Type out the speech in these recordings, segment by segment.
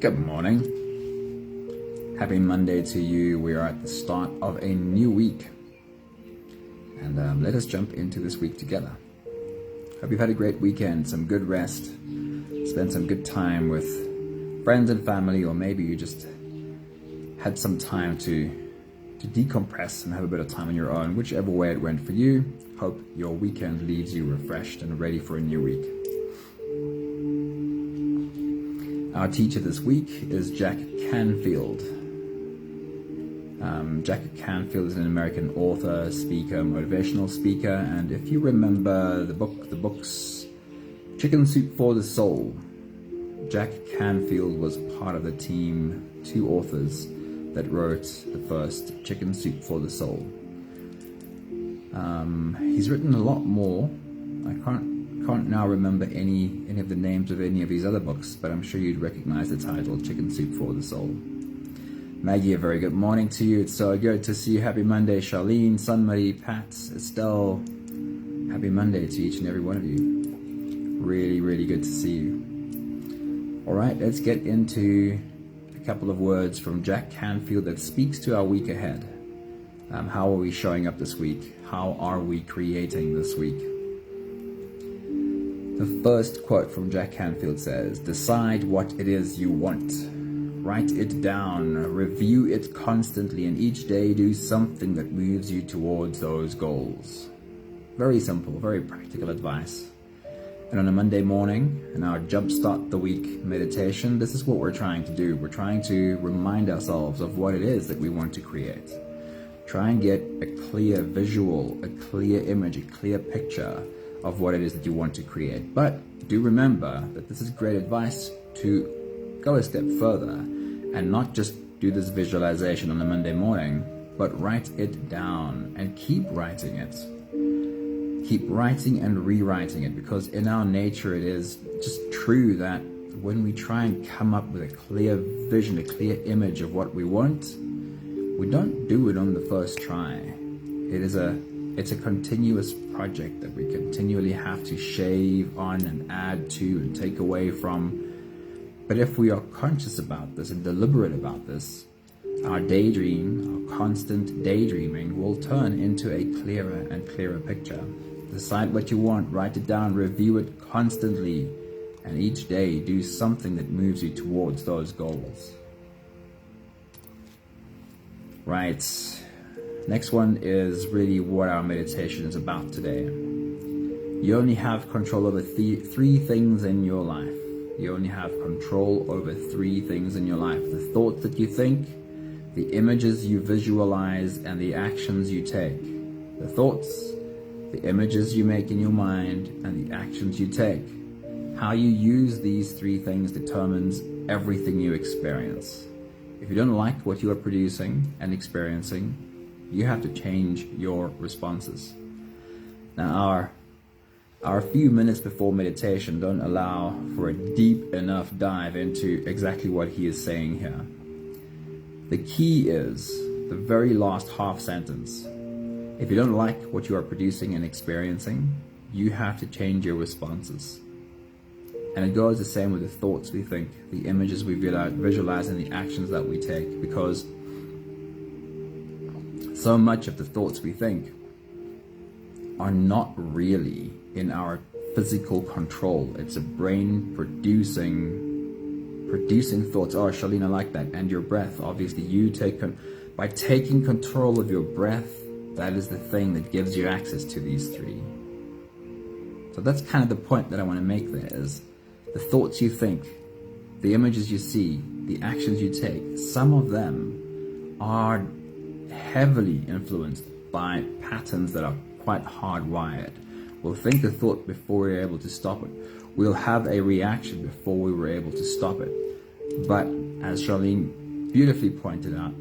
Good morning. Happy Monday to you. We are at the start of a new week. And let us jump into this week together. Hope you've had a great weekend, some good rest, spent some good time with friends and family, or maybe you just had some time to decompress and have a bit of time on your own. Whichever way it went for you, hope your weekend leaves you refreshed and ready for a new week. Our teacher this week is Jack Canfield. Jack Canfield is an American author, speaker, motivational speaker, and if you remember the books Chicken Soup for the Soul, Jack Canfield was part of the team, two authors that wrote the first Chicken Soup for the Soul. He's written a lot more. I can't now remember any of the names of any of his other books, but I'm sure you'd recognize the title, Chicken Soup for the Soul. Maggie, a very good morning to you. It's so good to see you. Happy Monday, Charlene, Sunmarie, Pat, Estelle. Happy Monday to each and every one of you. Really, really good to see you. All right, let's get into a couple of words from Jack Canfield that speaks to our week ahead. How are we showing up this week? How are we creating this week? The first quote from Jack Canfield says, "Decide what it is you want. Write it down, review it constantly, and each day do something that moves you towards those goals." Very simple, very practical advice. And on a Monday morning, in our Jumpstart the Week meditation, this is what we're trying to do. We're trying to remind ourselves of what it is that we want to create. Try and get a clear visual, a clear image, a clear picture of what it is that you want to create. But do remember that this is great advice to go a step further and not just do this visualization on a Monday morning, but write it down and keep writing it. Keep writing and rewriting it, because in our nature it is just true that when we try and come up with a clear vision, a clear image of what we want, we don't do it on the first try. It's a continuous project that we continually have to shave on and add to and take away from. But if we are conscious about this and deliberate about this, our daydream, our constant daydreaming will turn into a clearer and clearer picture. Decide what you want, write it down, review it constantly, and each day do something that moves you towards those goals. Right. Next one is really what our meditation is about today. You only have control over three things in your life. You only have control over three things in your life: the thoughts that you think, the images you visualize, and the actions you take. The thoughts, the images you make in your mind, and the actions you take. How you use these three things determines everything you experience. If you don't like what you are producing and experiencing, you have to change your responses. Now, our few minutes before meditation don't allow for a deep enough dive into exactly what he is saying here. The key is the very last half sentence. If you don't like what you are producing and experiencing, you have to change your responses. And it goes the same with the thoughts we think, the images we visualize, and the actions that we take, because so much of the thoughts we think are not really in our physical control. It's a brain producing thoughts. Oh, Charlene, I like that. And your breath, obviously, by taking control of your breath, that is the thing that gives you access to these three. So that's kind of the point that I want to make there, is the thoughts you think, the images you see, the actions you take, some of them are heavily influenced by patterns that are quite hardwired. We'll think a thought before we're able to stop it. We'll have a reaction before we were able to stop it. But as Charlene beautifully pointed out,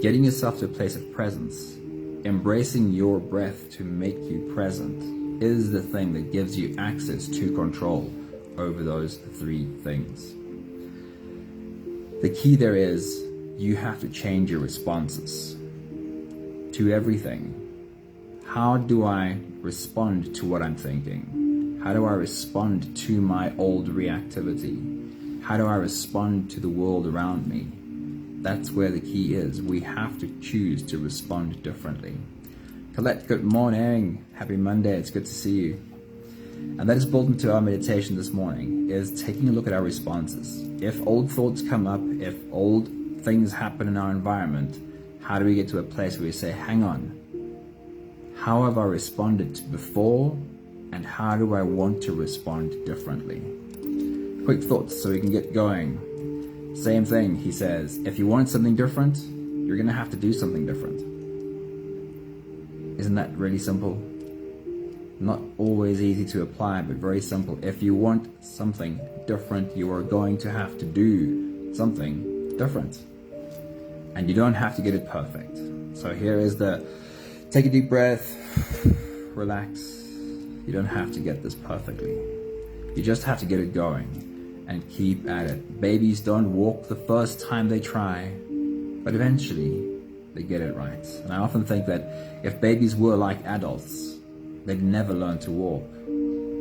getting yourself to a place of presence, embracing your breath to make you present, is the thing that gives you access to control over those three things. The key there is you have to change your responses to everything. How do I respond to what I'm thinking? How do I respond to my old reactivity? How do I respond to the world around me? That's where the key is. We have to choose to respond differently. Colette, good morning. Happy Monday. It's good to see you. And that is built into our meditation this morning, is taking a look at our responses. If old thoughts come up, if old things happen in our environment, how do we get to a place where we say, hang on, how have I responded before, and how do I want to respond differently? Quick thoughts so we can get going. Same thing, he says, if you want something different, you're going to have to do something different. Isn't that really simple? Not always easy to apply, but very simple. If you want something different, you are going to have to do something different. And you don't have to get it perfect. So here is take a deep breath, relax. You don't have to get this perfectly. You just have to get it going and keep at it. Babies don't walk the first time they try, but eventually they get it right. And I often think that if babies were like adults, they'd never learn to walk,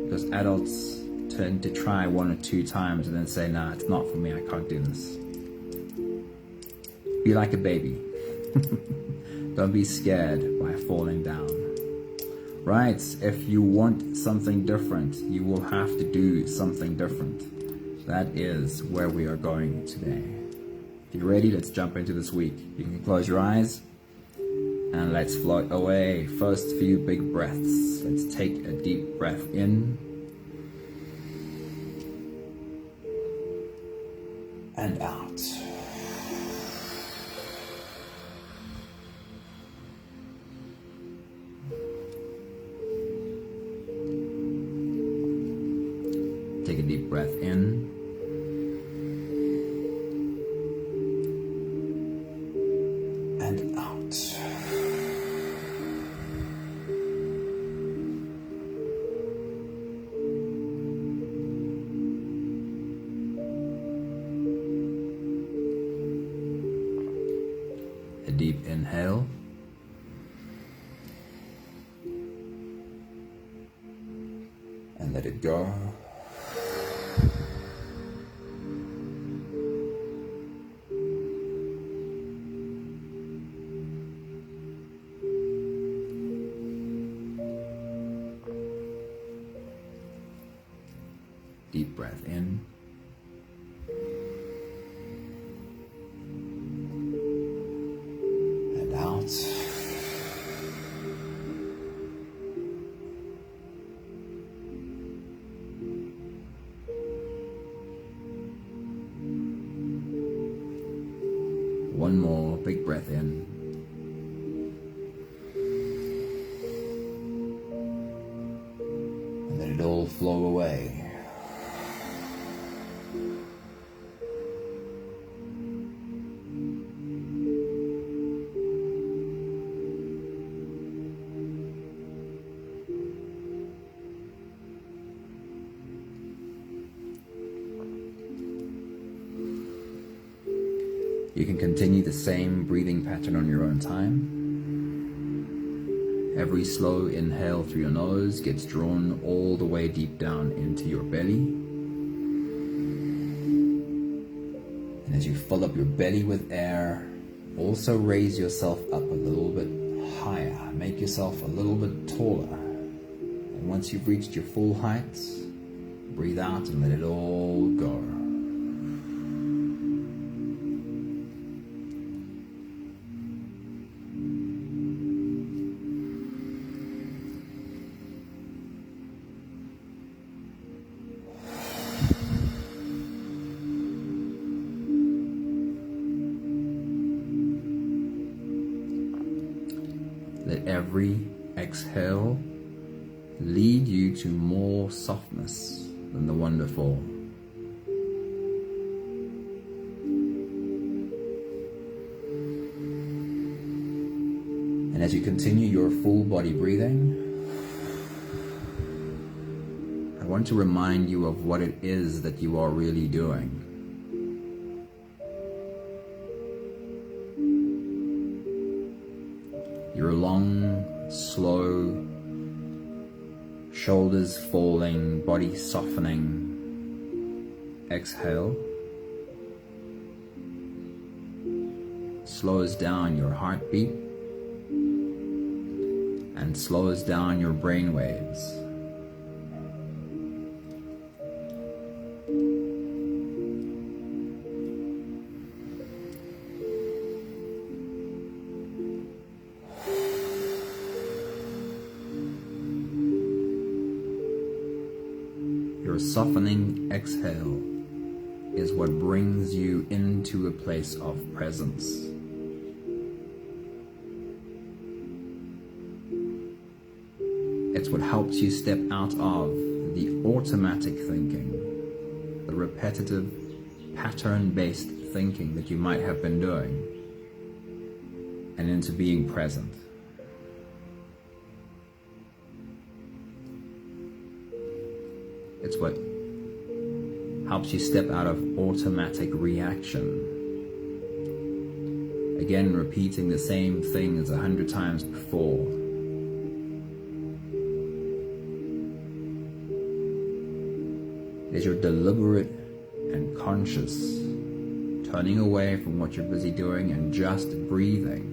because adults tend to try 1 or 2 times and then say, nah, it's not for me, I can't do this. Be like a baby. Don't be scared by falling down. Right, if you want something different, you will have to do something different. That is where we are going today. If you're ready, let's jump into this week. You can close your eyes and let's float away. First few big breaths. Let's take a deep breath in and out. Take a deep breath in and out. A deep inhale and let it go. Deep breath in and out. One more big breath in. And let it all flow away. You can continue the same breathing pattern on your own time. Every slow inhale through your nose gets drawn all the way deep down into your belly. And as you fill up your belly with air, also raise yourself up a little bit higher. Make yourself a little bit taller. And once you've reached your full height, breathe out and let it all go. Let every exhale lead you to more softness than the one before. And as you continue your full body breathing, I want to remind you of what it is that you are really doing. Your long, slow, shoulders falling, body softening exhale slows down your heartbeat and slows down your brain waves. Your softening exhale is what brings you into a place of presence. It's what helps you step out of the automatic thinking, the repetitive, pattern-based thinking that you might have been doing, and into being present. It's what helps you step out of automatic reaction. Again, repeating the same things 100 times before. Is your deliberate and conscious turning away from what you're busy doing and just breathing.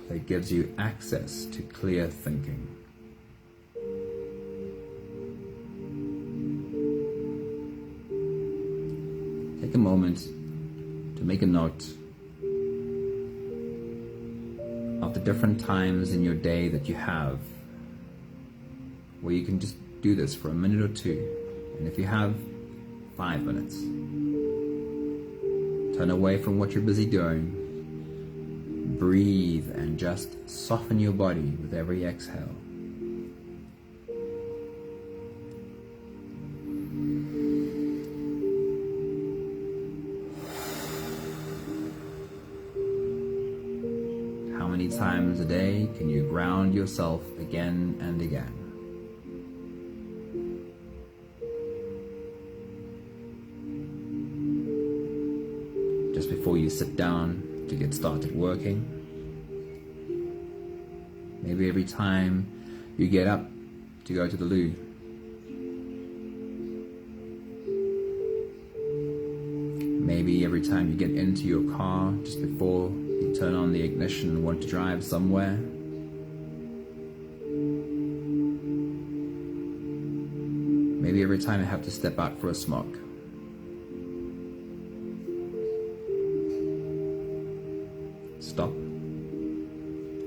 That gives you access to clear thinking. Take a moment to make a note of the different times in your day that you have where you can just do this for a minute or two. And if you have 5 minutes, turn away from what you're busy doing. Breathe and just soften your body with every exhale. How many times a day can you ground yourself again and again? Just before you sit down to get started working. Maybe every time you get up to go to the loo. Maybe every time you get into your car just before you turn on the ignition and want to drive somewhere. Maybe every time you have to step out for a smoke. Stop.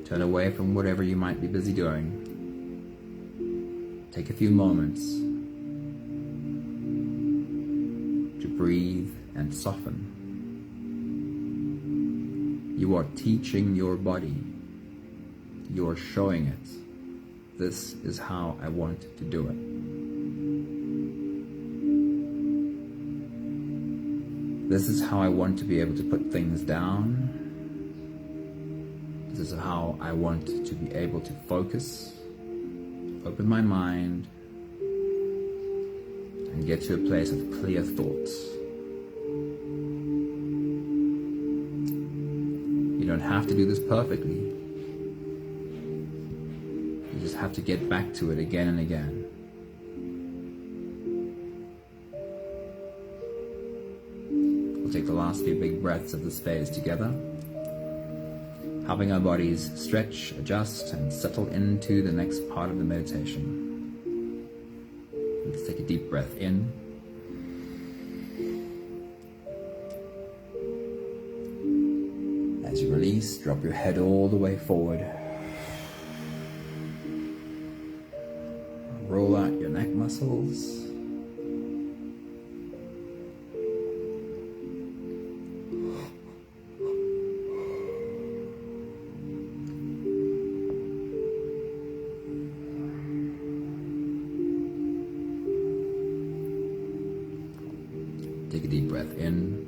Turn away from whatever you might be busy doing. Take a few moments to breathe and soften. You are teaching your body. You are showing it. This is how I want to do it. This is how I want to be able to put things down. This is how I want to be able to focus, open my mind, and get to a place of clear thoughts. You don't have to do this perfectly. You just have to get back to it again and again. We'll take the last few big breaths of this phase together, helping our bodies stretch, adjust, and settle into the next part of the meditation. Let's take a deep breath in. As you release, drop your head all the way forward. Roll out your neck muscles. Take a deep breath in.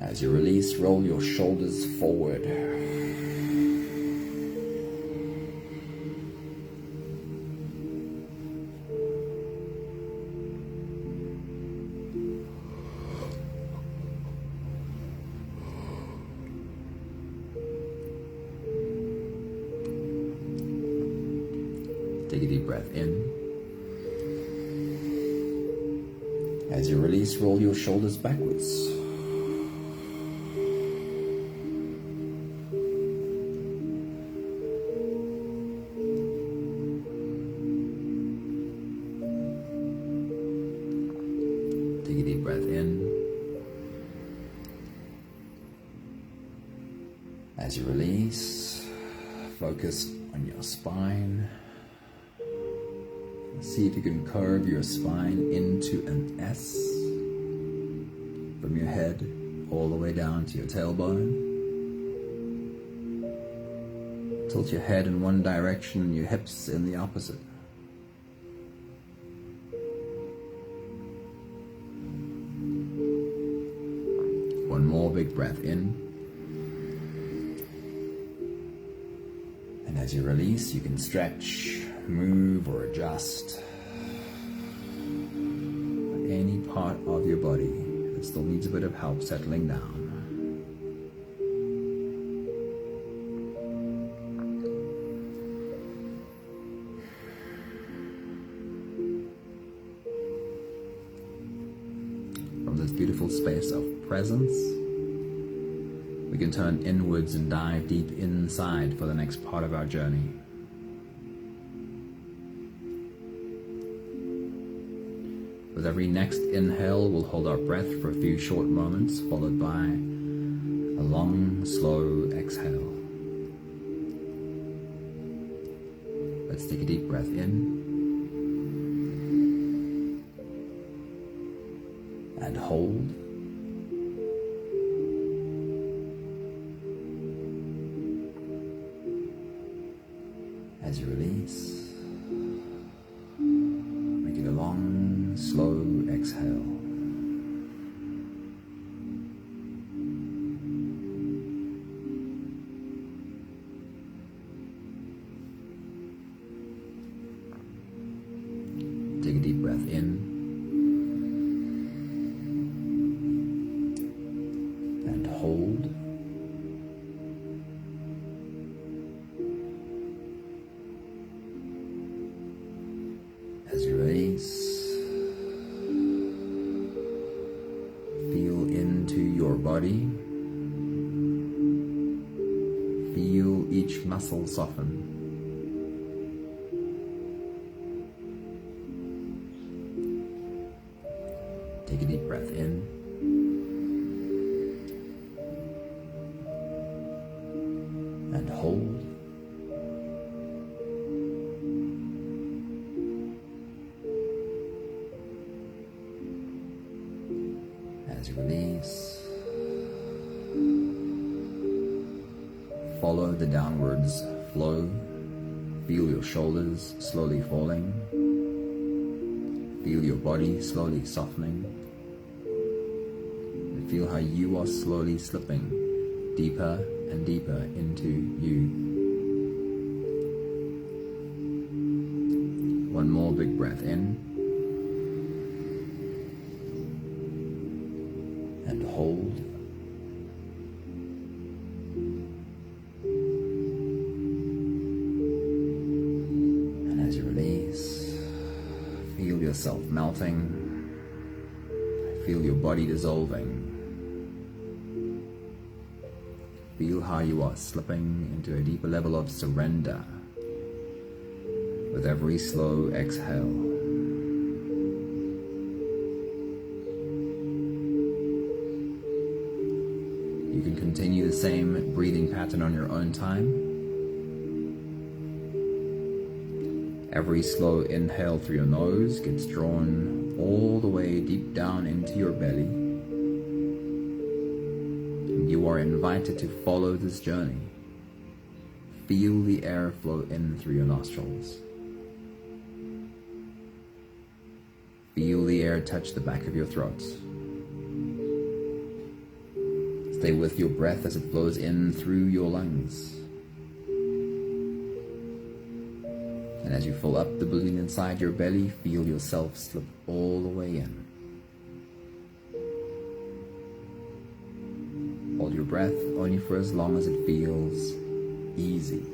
As you release, roll your shoulders forward. Take a deep breath in. As you release, roll your shoulders backwards. Take a deep breath in. As you release, focus on your spine. See if you can curve your spine into an S from your head all the way down to your tailbone. Tilt your head in one direction and your hips in the opposite. One more big breath in. And as you release, you can stretch, move, or adjust any part of your body that still needs a bit of help settling down. From this beautiful space of presence, we can turn inwards and dive deep inside for the next part of our journey. With every next inhale, we'll hold our breath for a few short moments, followed by a long, slow exhale. Let's take a deep breath in and hold. As you release, make it a long, slow exhale. Take a deep breath in and hold. As you release, feel into your body. Feel each muscle soften. Take a deep breath in and hold. As you release, follow the downwards flow. Feel your shoulders slowly falling. Feel your body slowly softening. And feel how you are slowly slipping deeper and deeper into you. One more big breath in. And hold. And as you release, feel yourself melting. Feel your body dissolving. Feel how you are slipping into a deeper level of surrender with every slow exhale. You can continue the same breathing pattern on your own time. Every slow inhale through your nose gets drawn all the way deep down into your belly. And you are invited to follow this journey. Feel the air flow in through your nostrils. Feel the air touch the back of your throat. Stay with your breath as it flows in through your lungs. And as you fill up the balloon inside your belly, feel yourself slip all the way in. Hold your breath only for as long as it feels easy.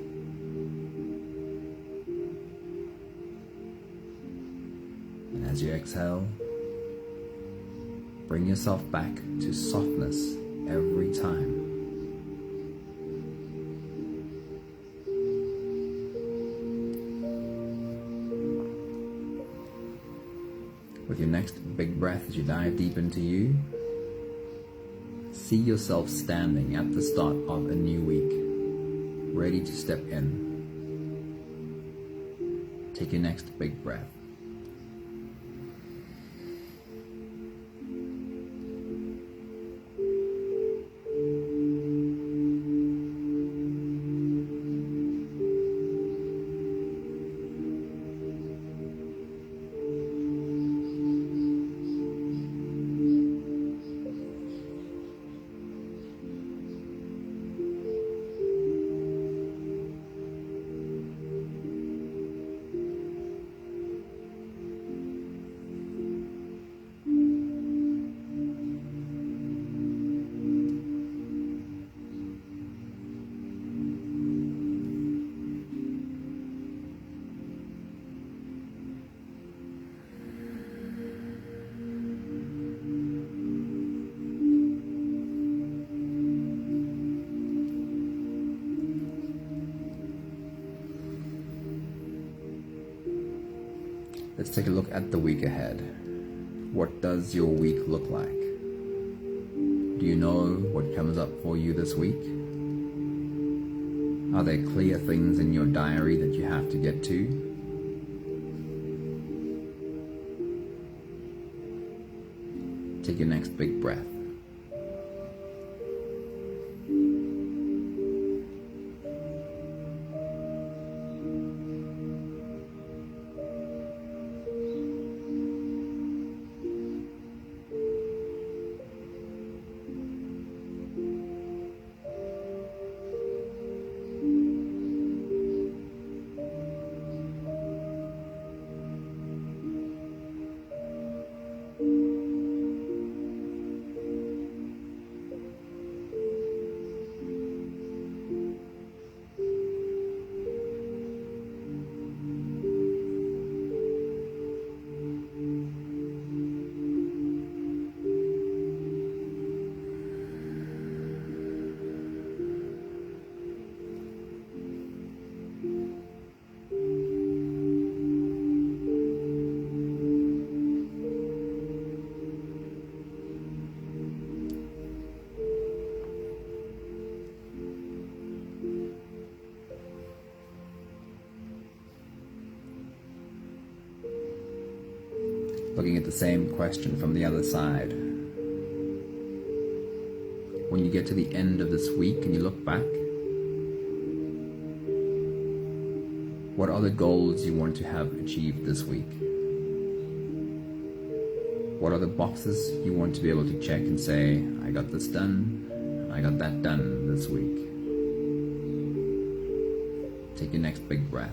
As you exhale, bring yourself back to softness every time. With your next big breath, as you dive deep into you, see yourself standing at the start of a new week, ready to step in. Take your next big breath. Let's take a look at the week ahead. What does your week look like? Do you know what comes up for you this week? Are there clear things in your diary that you have to get to? Take your next big breath. Looking at the same question from the other side. When you get to the end of this week and you look back, what are the goals you want to have achieved this week? What are the boxes you want to be able to check and say, I got this done, I got that done this week? Take your next big breath.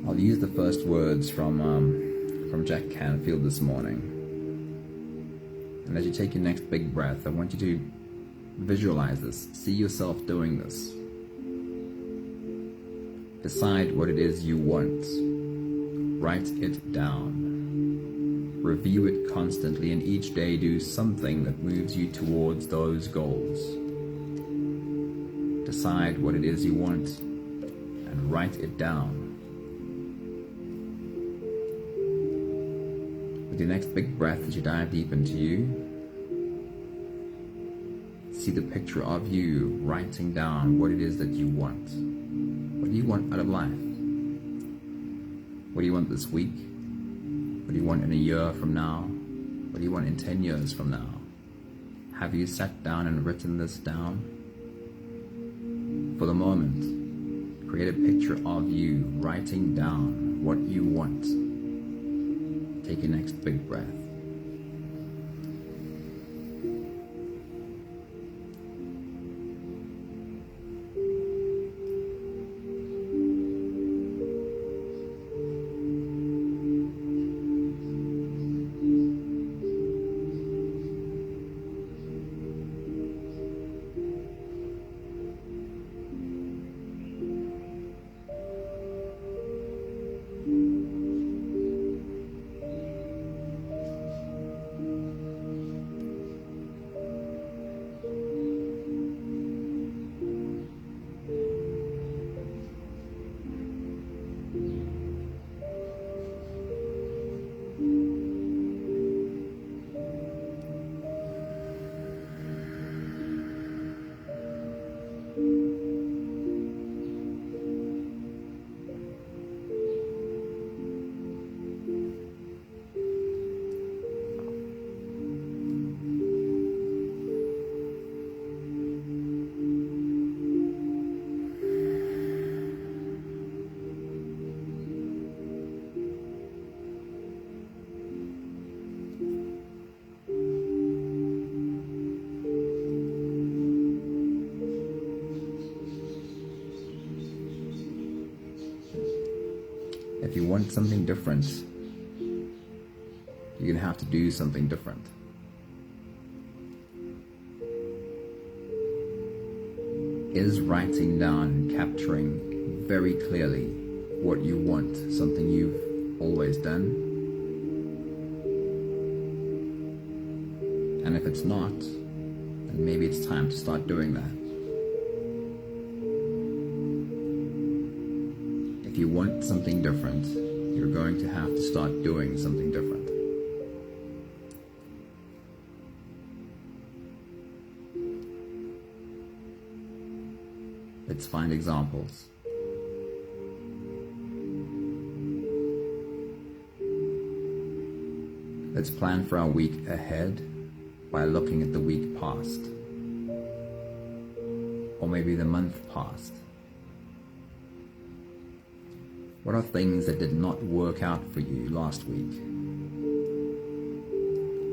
I'll use the first words from Jack Canfield this morning. And as you take your next big breath, I want you to visualize this. See yourself doing this. Decide what it is you want. Write it down. Review it constantly, and each day do something that moves you towards those goals. Decide what it is you want and write it down. With your next big breath as you dive deep into you, See the picture of you writing down what it is that you want. What do you want out of life? What do you want this week? What do you want in a year from now? What do you want in 10 years from now? Have you sat down and written this down? For the moment, create a picture of you writing down what you want. Take your next big breath. If you want something different, you're gonna have to do something different. Is writing down, capturing very clearly what you want, something you've always done? And if it's not, then maybe it's time to start doing that. If you want something different, you're going to have to start doing something different. Let's find examples. Let's plan for our week ahead by looking at the week past, or maybe the month past. What are things that did not work out for you last week?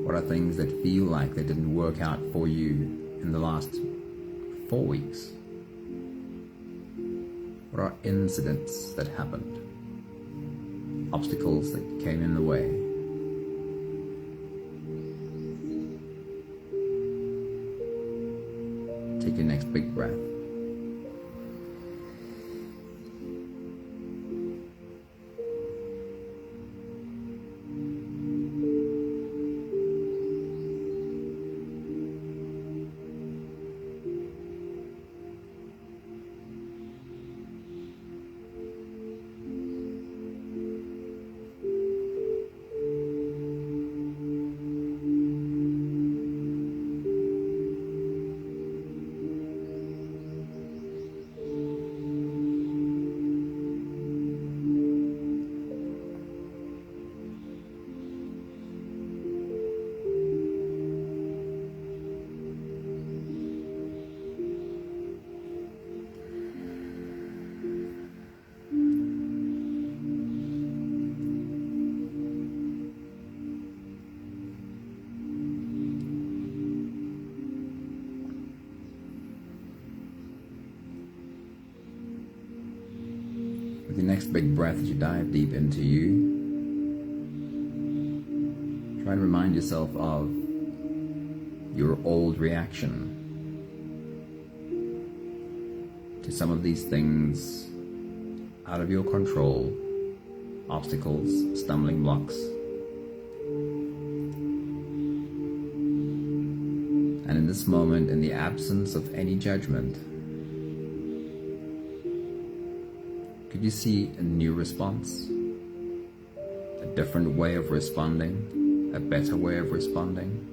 What are things that feel like they didn't work out for you in the last 4 weeks? What are incidents that happened? Obstacles that came in the way? Take your next big breath. With your next big breath, as you dive deep into you, try and remind yourself of your old reaction to some of these things out of your control, obstacles, stumbling blocks. And in this moment, in the absence of any judgment, could you see a new response? A different way of responding? A better way of responding?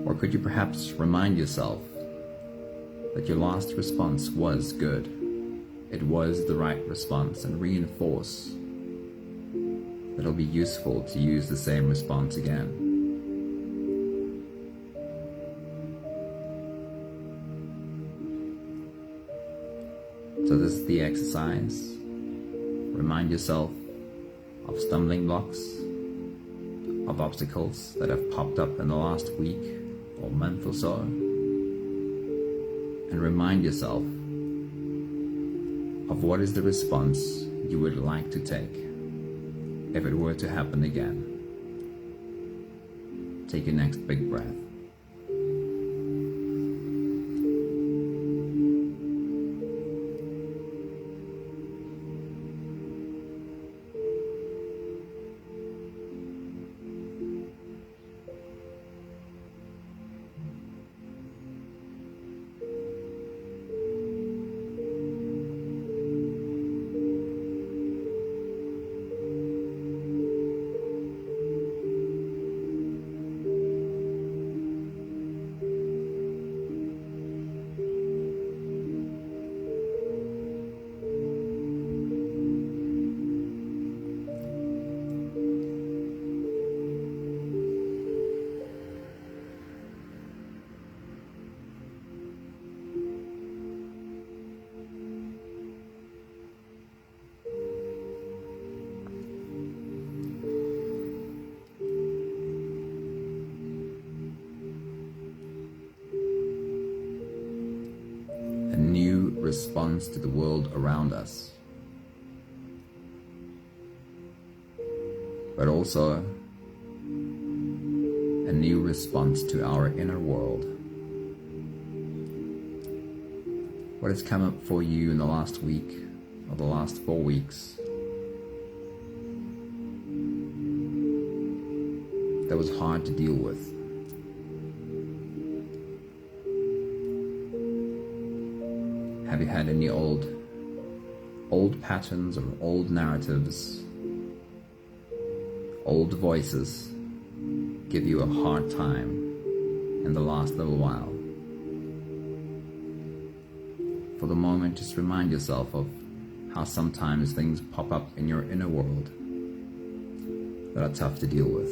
Or could you perhaps remind yourself that your last response was good? It was the right response, and reinforce that it'll be useful to use the same response again. So this is the exercise. Remind yourself of stumbling blocks, of obstacles that have popped up in the last week or month or so, and remind yourself of what is the response you would like to take if it were to happen again. Take your next big breath. Response to the world around us, but also a new response to our inner world. What has come up for you in the last week or the last 4 weeks that was hard to deal with? Have you had any old patterns or old narratives, old voices give you a hard time in the last little while? For the moment, just remind yourself of how sometimes things pop up in your inner world that are tough to deal with.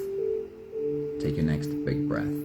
Take your next big breath.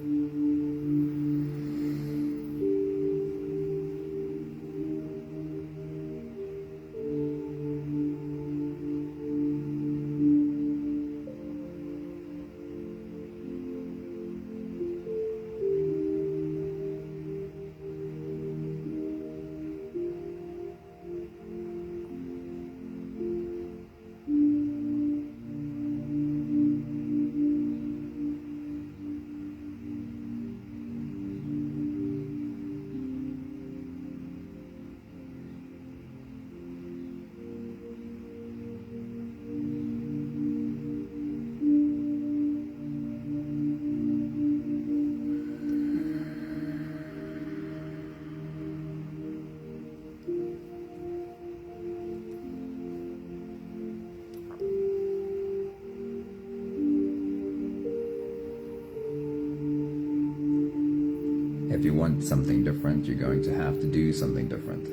If you want something different, you're going to have to do something different.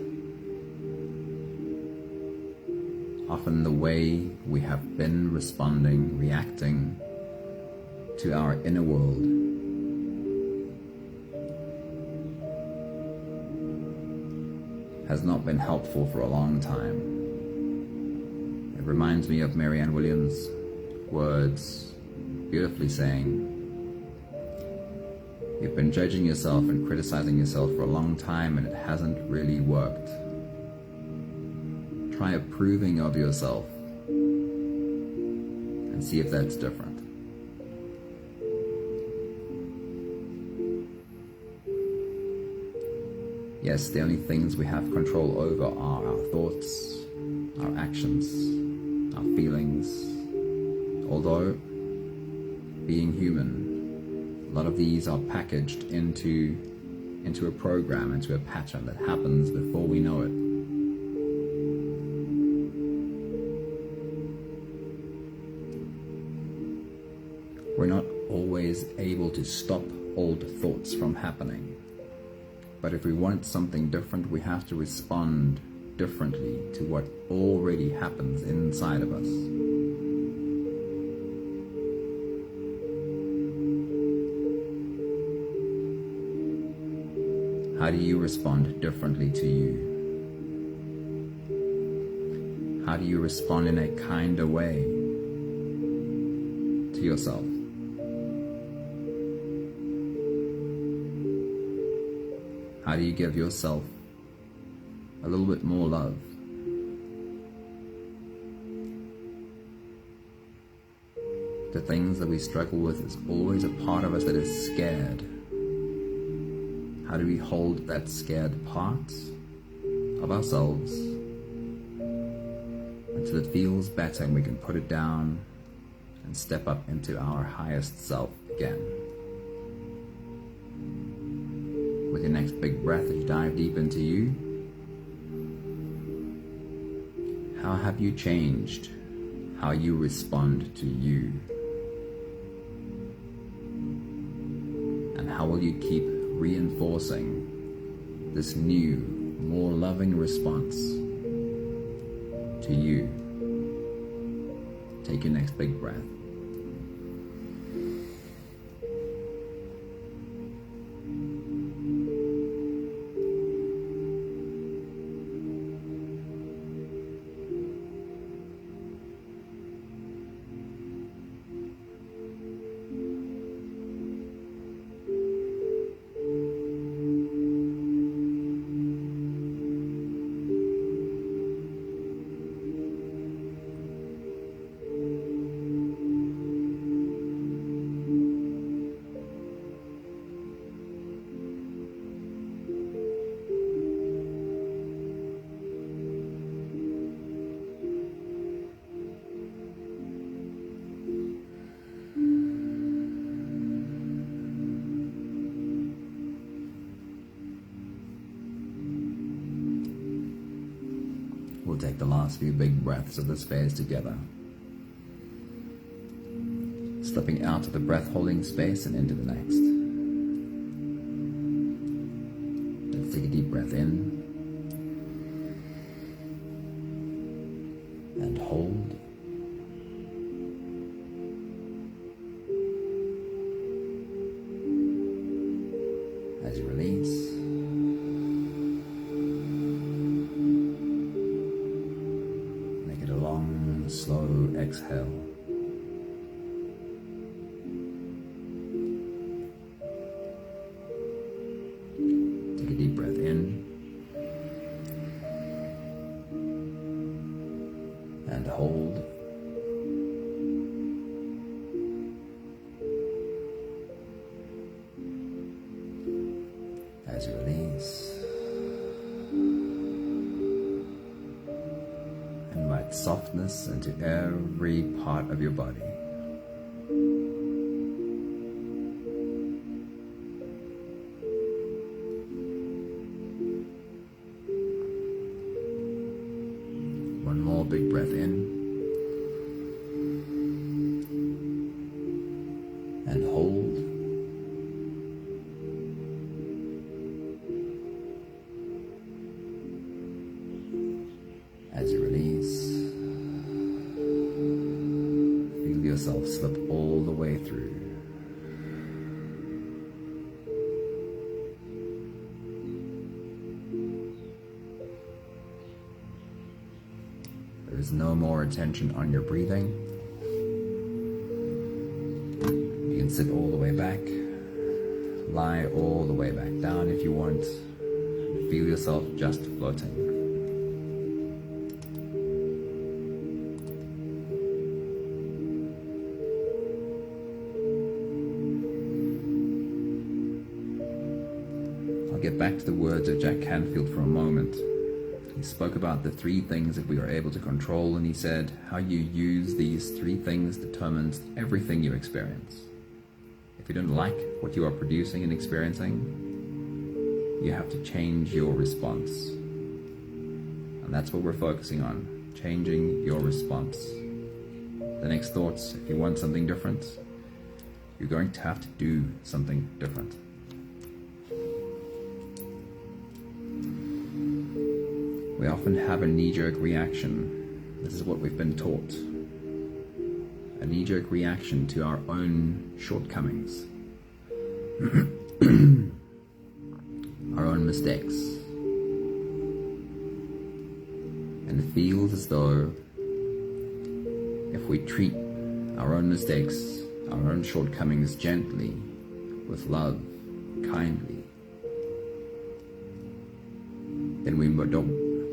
Often the way we have been responding, reacting to our inner world has not been helpful for a long time. It reminds me of Marianne Williams' words, beautifully saying, "You've been judging yourself and criticizing yourself for a long time and it hasn't really worked. Try approving of yourself and see if that's different." Yes, the only things we have control over are our thoughts, our actions, our feelings. Although, being human, a lot of these are packaged into a program, into a pattern that happens before we know it. We're not always able to stop old thoughts from happening. But if we want something different, we have to respond differently to what already happens inside of us. How do you respond differently to you? How do you respond in a kinder way to yourself? How do you give yourself a little bit more love? The things that we struggle with is always a part of us that is scared. How do we hold that scared part of ourselves until it feels better and we can put it down and step up into our highest self again? With your next big breath, as you dive deep into you, how have you changed how you respond to you? And how will you keep reinforcing this new, more loving response to you? Take your next big breath. We'll take the last few big breaths of this phase together. Slipping out of the breath holding space and into the next. Let's take a deep breath in and hold. As you release. Slow exhale. Take a deep breath in and hold. As you release. Softness into every part of your body. One more big breath in and hold. As you release. Yourself slip all the way through. There is no more attention on your breathing. You can sit all the way back, lie all the way back down if you want, and feel yourself just floating. I'll get back to the words of Jack Canfield for a moment. He spoke about the three things that we are able to control, and he said, how you use these three things determines everything you experience. If you don't like what you are producing and experiencing, you have to change your response. And that's what we're focusing on, changing your response. The next thoughts, if you want something different, You're going to have to do something different. We often have a knee-jerk reaction. This is what we've been taught. A knee-jerk reaction to our own shortcomings, our own mistakes. And it feels as though if we treat our own mistakes, our own shortcomings gently, with love, kindly, then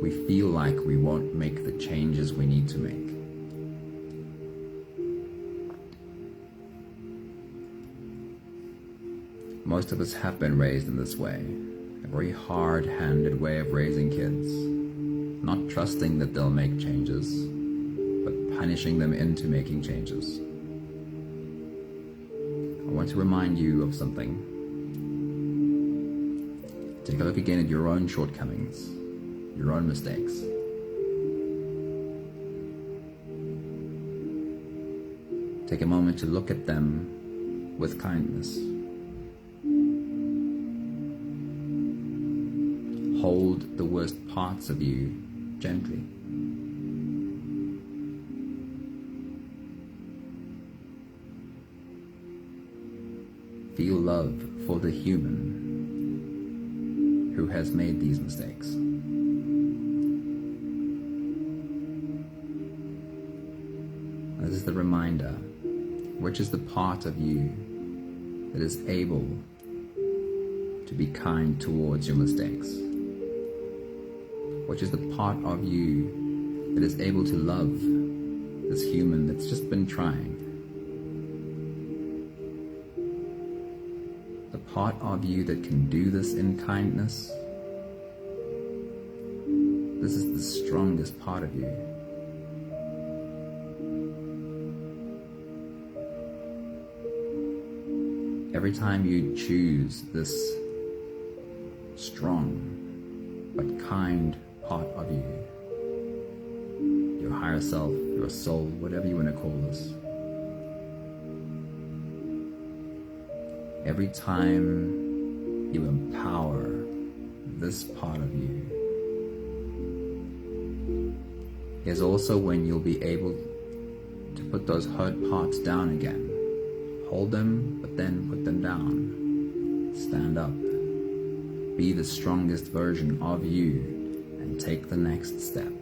we feel like we won't make the changes we need to make. Most of us have been raised in this way, a very hard-handed way of raising kids, not trusting that they'll make changes, but punishing them into making changes. I want to remind you of something. Take a look again at your own shortcomings, your own mistakes. Take a moment to look at them with kindness. Hold the worst parts of you gently. Feel love for the human who has made these mistakes. This is the reminder, which is the part of you that is able to be kind towards your mistakes? Which is the part of you that is able to love this human that's just been trying? The part of you that can do this in kindness? This is the strongest part of you. Every time you choose this strong but kind part of you, your higher self, your soul, whatever you want to call this, every time you empower this part of you is also when you'll be able to put those hurt parts down again. Hold them, but then put them down. Stand up. Be the strongest version of you and take the next step.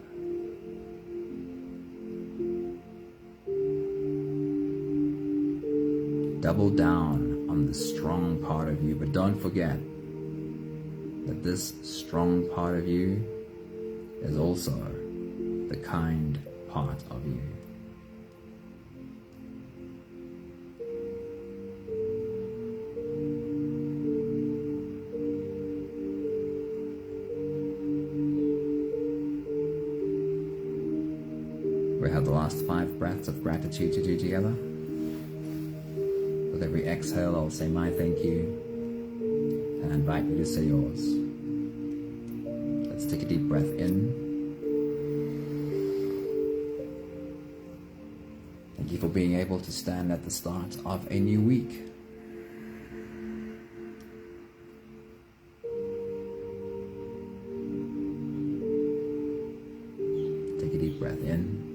Double down on the strong part of you, but don't forget that this strong part of you is also the kind part of you. We have the last 5 breaths of gratitude to do together. With every exhale, I'll say my thank you and invite you to say yours. Let's take a deep breath in. Thank you for being able to stand at the start of a new week. Take a deep breath in.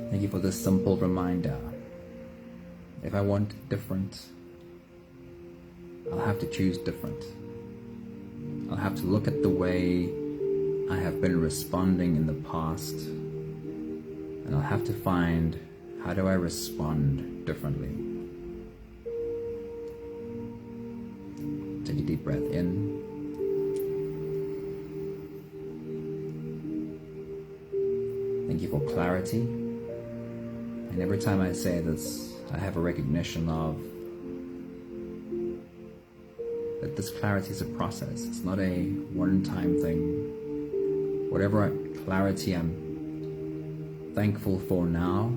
Thank you for this simple reminder. If I want different, I'll have to choose different. I'll have to look at the way I have been responding in the past, and I'll have to find, how do I respond differently? Take a deep breath in. Thank you for clarity. And every time I say this, I have a recognition of that this clarity is a process. It's not a one-time thing. Whatever clarity I'm thankful for now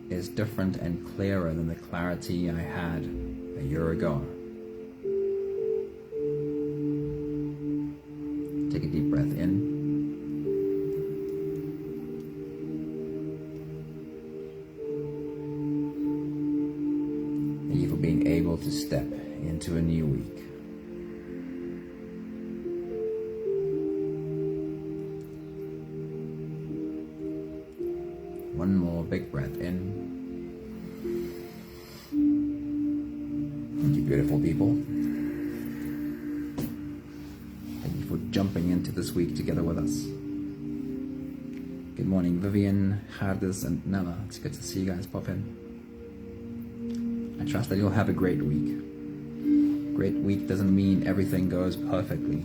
is different and clearer than the clarity I had a year ago. Take a deep breath in. to step into a new week. One more big breath in. Thank you, beautiful people. Thank you for jumping into this week together with us. Good morning, Vivian, Hardis, and Nella. It's good to see you guys pop in. I trust that you'll have a great week. Great week doesn't mean everything goes perfectly.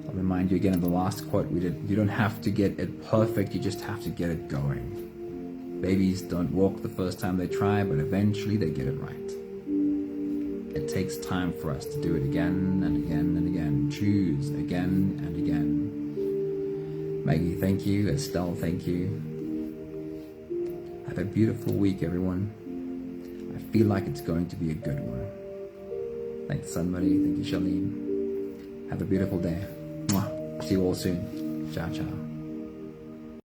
I'll remind you again of the last quote we did. You don't have to get it perfect, you just have to get it going. Babies don't walk the first time they try, but eventually they get it right. It takes time for us to do it again and again and again. Choose again and again. Maggie, thank you. Estelle, thank you. Have a beautiful week, everyone. I feel like it's going to be a good one. Thanks, somebody. Thank you, Charlene. Have a beautiful day. Mwah. See you all soon. Ciao, ciao.